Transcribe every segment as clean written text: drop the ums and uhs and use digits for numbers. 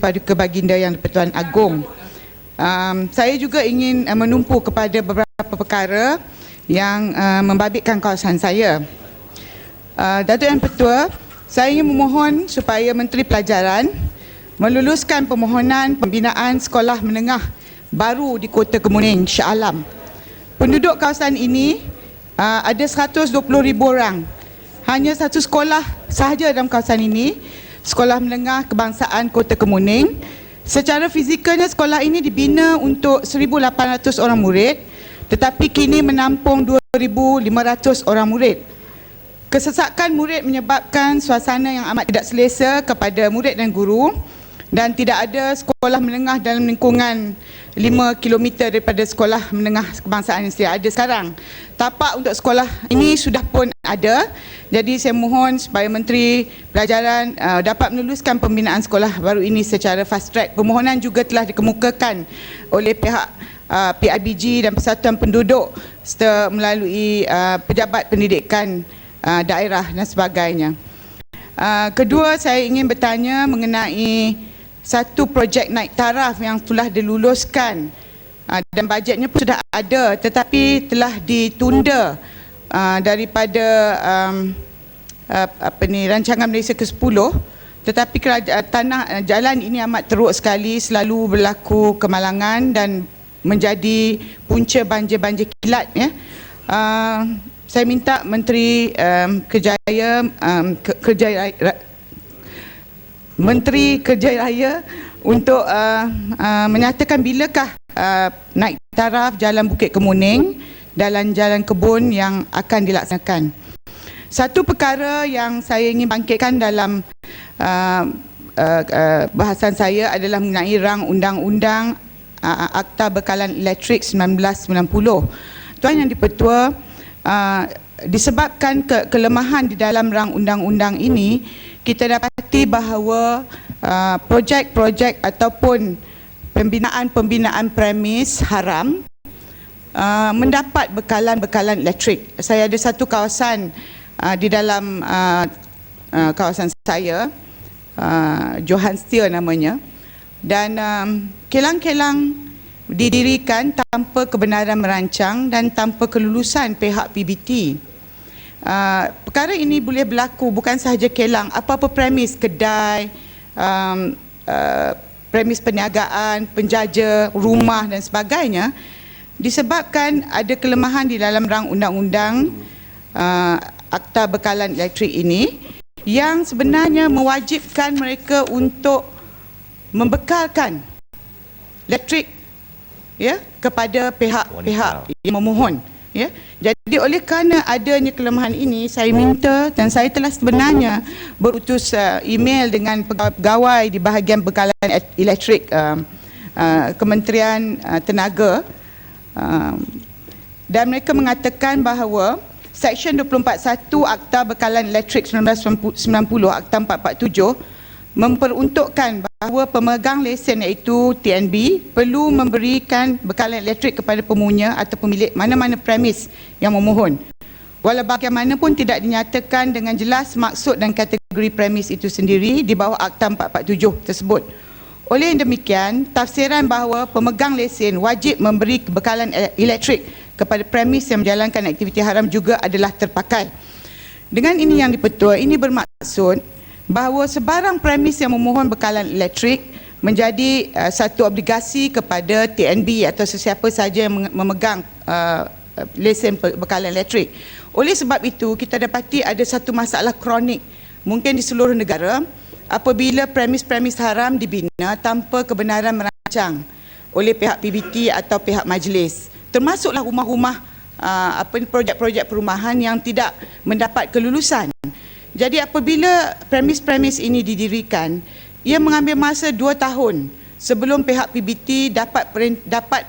Paduka Baginda Yang di-Pertuan Agong. Saya juga ingin menumpu kepada beberapa perkara yang membabitkan kawasan saya. Datuk Yang Pertua, saya ingin memohon supaya Menteri Pelajaran meluluskan permohonan pembinaan sekolah menengah baru di Kota Kemuning, Shah Alam. Penduduk kawasan ini ada 120,000 orang. Hanya satu sekolah sahaja dalam kawasan ini, Sekolah Menengah Kebangsaan Kota Kemuning. Secara fizikalnya sekolah ini dibina untuk 1,800 orang murid, tetapi kini menampung 2,500 orang murid. Kesesakan murid menyebabkan suasana yang amat tidak selesa kepada murid dan guru, dan tidak ada sekolah menengah dalam lingkungan 5 km daripada sekolah menengah kebangsaan yang ada sekarang. Tapak untuk sekolah ini sudah pun ada. Jadi saya mohon supaya Menteri Pelajaran dapat meluluskan pembinaan sekolah baru ini secara fast track. Permohonan juga telah dikemukakan oleh pihak PIBG dan Persatuan Penduduk serta melalui pejabat pendidikan daerah dan sebagainya. Kedua, saya ingin bertanya mengenai satu projek naik taraf yang telah diluluskan dan bajetnya pun sudah ada tetapi telah ditunda daripada rancangan Malaysia ke-10, tetapi tanah jalan ini amat teruk sekali, selalu berlaku kemalangan dan menjadi punca banjir-banjir kilat ya. Saya minta Menteri Menteri Kerja Raya untuk menyatakan bilakah naik taraf Jalan Bukit Kemuning dan Jalan Kebun yang akan dilaksanakan. Satu perkara yang saya ingin bangkitkan dalam bahasan saya adalah mengenai rang undang-undang Akta Bekalan Elektrik 1990. Tuan Yang di-Pertua, disebabkan kelemahan di dalam rang undang-undang ini, kita dapati bahawa projek-projek ataupun pembinaan premis haram mendapat bekalan elektrik. Saya ada satu kawasan di dalam kawasan saya, Johanstia namanya, dan kilang-kilang didirikan tanpa kebenaran merancang dan tanpa kelulusan pihak PBT. Perkara ini boleh berlaku bukan sahaja kilang, apa-apa premis, kedai, premis perniagaan, penjaja, rumah dan sebagainya, disebabkan ada kelemahan di dalam rang undang-undang Akta Bekalan Elektrik ini yang sebenarnya mewajibkan mereka untuk membekalkan elektrik ya kepada pihak-pihak yang memohon ya. Jadi oleh kerana adanya kelemahan ini, saya minta dan saya telah sebenarnya berutus email dengan pegawai di bahagian bekalan elektrik Kementerian Tenaga, dan mereka mengatakan bahawa Seksyen 24.1 Akta Bekalan Elektrik 1990 Akta 447 memperuntukkan bahawa pemegang lesen iaitu TNB perlu memberikan bekalan elektrik kepada pemunya atau pemilik mana-mana premis yang memohon. Walau bagaimanapun tidak dinyatakan dengan jelas maksud dan kategori premis itu sendiri di bawah Akta 447 tersebut. Oleh yang demikian, tafsiran bahawa pemegang lesen wajib memberi bekalan elektrik kepada premis yang menjalankan aktiviti haram juga adalah terpakai. Dengan ini Yang di-Pertua, ini bermaksud bahawa sebarang premis yang memohon bekalan elektrik menjadi satu obligasi kepada TNB atau sesiapa sahaja yang memegang lesen bekalan elektrik. Oleh sebab itu, kita dapati ada satu masalah kronik mungkin di seluruh negara apabila premis-premis haram dibina tanpa kebenaran merancang oleh pihak PBT atau pihak majlis. Termasuklah rumah-rumah projek-projek perumahan yang tidak mendapat kelulusan. Jadi apabila premis-premis ini didirikan, ia mengambil masa 2 tahun sebelum pihak PBT dapat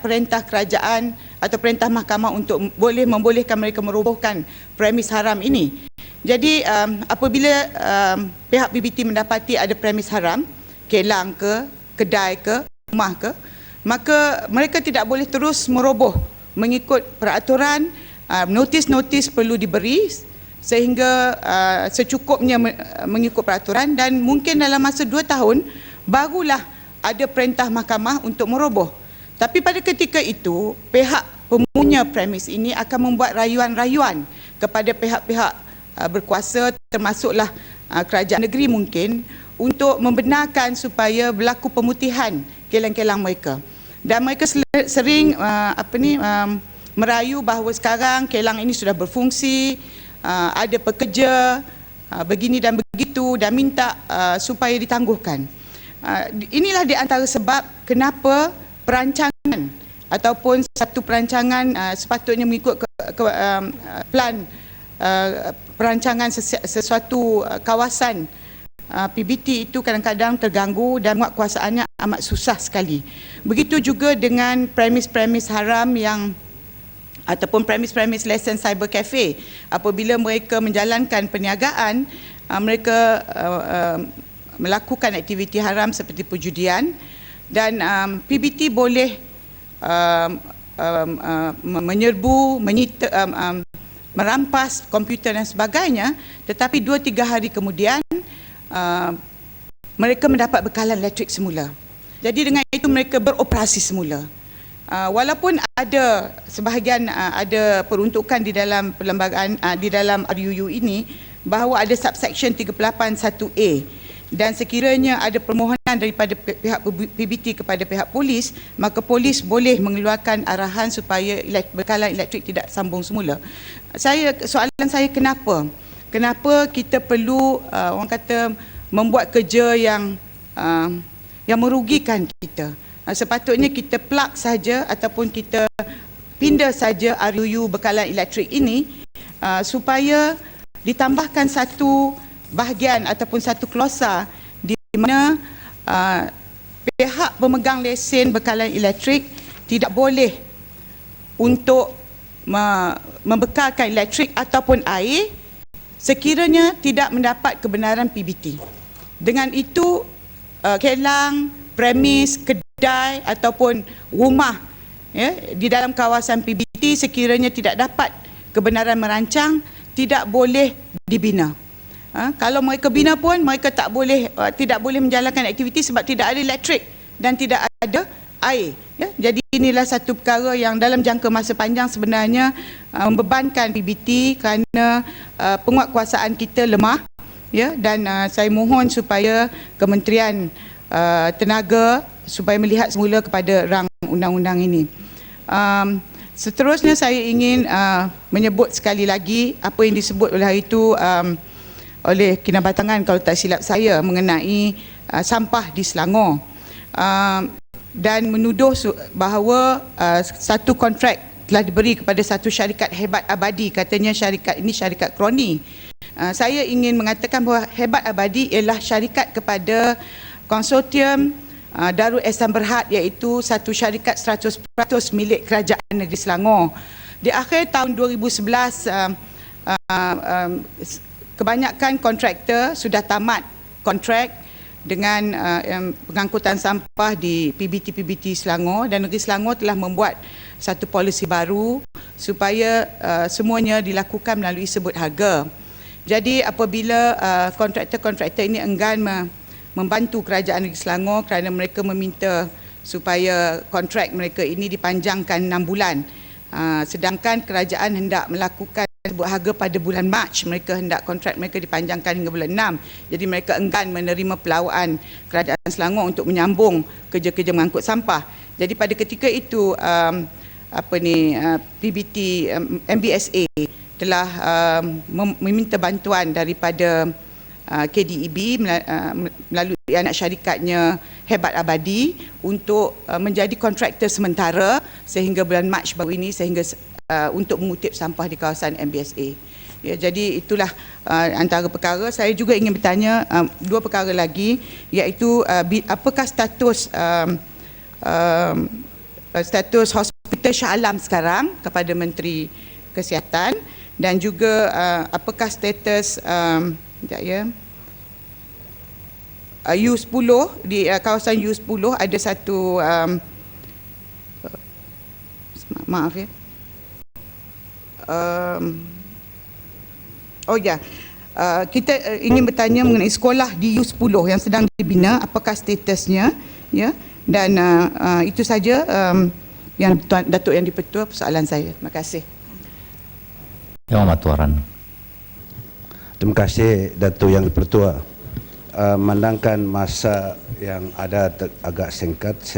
perintah kerajaan atau perintah mahkamah untuk membolehkan mereka merobohkan premis haram ini. Jadi apabila pihak PBT mendapati ada premis haram, kilang ke, kedai ke, rumah ke, maka mereka tidak boleh terus meroboh mengikut peraturan. Notis-notis perlu diberi sehingga secukupnya mengikut peraturan, dan mungkin dalam masa 2 tahun barulah ada perintah mahkamah untuk meroboh. Tapi pada ketika itu, pihak pemunya premis ini akan membuat rayuan-rayuan kepada pihak-pihak berkuasa, termasuklah kerajaan negeri mungkin, untuk membenarkan supaya berlaku pemutihan kilang-kilang mereka. Dan mereka sering merayu bahawa sekarang kilang ini sudah berfungsi, ada pekerja, begini dan begitu, dan minta supaya ditangguhkan. Inilah di antara sebab kenapa perancangan ataupun satu perancangan sepatutnya mengikut plan perancangan sesuatu kawasan PBT itu kadang-kadang terganggu dan penguatkuasaannya amat susah sekali. Begitu juga dengan premis-premis haram yang ataupun premis-premis lesen cyber cafe. Apabila mereka menjalankan perniagaan, mereka melakukan aktiviti haram seperti perjudian, dan PBT boleh menyerbu, menyita, merampas komputer dan sebagainya, tetapi 2-3 hari kemudian mereka mendapat bekalan elektrik semula. Jadi dengan itu mereka beroperasi semula. Walaupun ada sebahagian ada peruntukan di dalam perlembagaan di dalam RUU ini bahawa ada subsection 381A, dan sekiranya ada permohonan daripada pihak PBT kepada pihak polis, maka polis boleh mengeluarkan arahan supaya bekalan elektrik tidak sambung semula. Soalan saya, kenapa kita perlu orang kata membuat kerja yang merugikan kita? Sepatutnya kita plug saja ataupun kita pindah saja RUU bekalan elektrik ini supaya ditambahkan satu bahagian ataupun satu klausa di mana pihak pemegang lesen bekalan elektrik tidak boleh untuk membekalkan elektrik ataupun air sekiranya tidak mendapat kebenaran PBT. Dengan itu, kilang, premis, kedai ataupun rumah di dalam kawasan PBT sekiranya tidak dapat kebenaran merancang, tidak boleh dibina. Kalau mereka bina pun mereka tidak boleh menjalankan aktiviti sebab tidak ada elektrik dan tidak ada air. Jadi inilah satu perkara yang dalam jangka masa panjang sebenarnya membebankan PBT kerana penguatkuasaan kita lemah. Dan saya mohon supaya Kementerian Tenaga supaya melihat semula kepada rang undang-undang ini. Seterusnya saya ingin menyebut sekali lagi apa yang disebut oleh hari itu oleh Kinabatangan kalau tak silap saya mengenai sampah di Selangor, dan menuduh bahawa satu kontrak telah diberi kepada satu syarikat Hebat Abadi, katanya syarikat ini syarikat kroni. Saya ingin mengatakan bahawa Hebat Abadi ialah syarikat kepada konsortium Darul Ehsan Berhad, iaitu satu syarikat 100% milik Kerajaan Negeri Selangor. Di akhir tahun 2011 kebanyakan kontraktor sudah tamat kontrak dengan pengangkutan sampah di PBT Selangor, dan Negeri Selangor telah membuat satu polisi baru supaya semuanya dilakukan melalui sebut harga. Jadi apabila kontraktor-kontraktor ini enggan membantu Kerajaan Negeri Selangor kerana mereka meminta supaya kontrak mereka ini dipanjangkan 6 bulan, sedangkan kerajaan hendak melakukan sebut harga pada bulan Mac, mereka hendak kontrak mereka dipanjangkan hingga bulan 6. Jadi mereka enggan menerima pelawaan Kerajaan Selangor untuk menyambung kerja-kerja mengangkut sampah. Jadi pada ketika itu PBT MBSA telah meminta bantuan daripada KDEB melalui anak syarikatnya Hebat Abadi untuk menjadi kontraktor sementara sehingga bulan Mac baru ini, sehingga untuk mengutip sampah di kawasan MBSA. Jadi itulah antara perkara. Saya juga ingin bertanya dua perkara lagi, iaitu apakah status Hospital Shah Alam sekarang kepada Menteri Kesihatan, dan juga apakah status U10 di kawasan U10 ada satu maaf ya. Kita ingin bertanya mengenai sekolah di U10 yang sedang dibina, apakah statusnya, ya. Dan itu saja yang Datuk Yang di-Pertua persoalan saya. Terima kasih. Yang Amat Tuaran. Terima kasih Datuk Yang di-Pertua. Memandangkan masa yang ada agak singkat, saya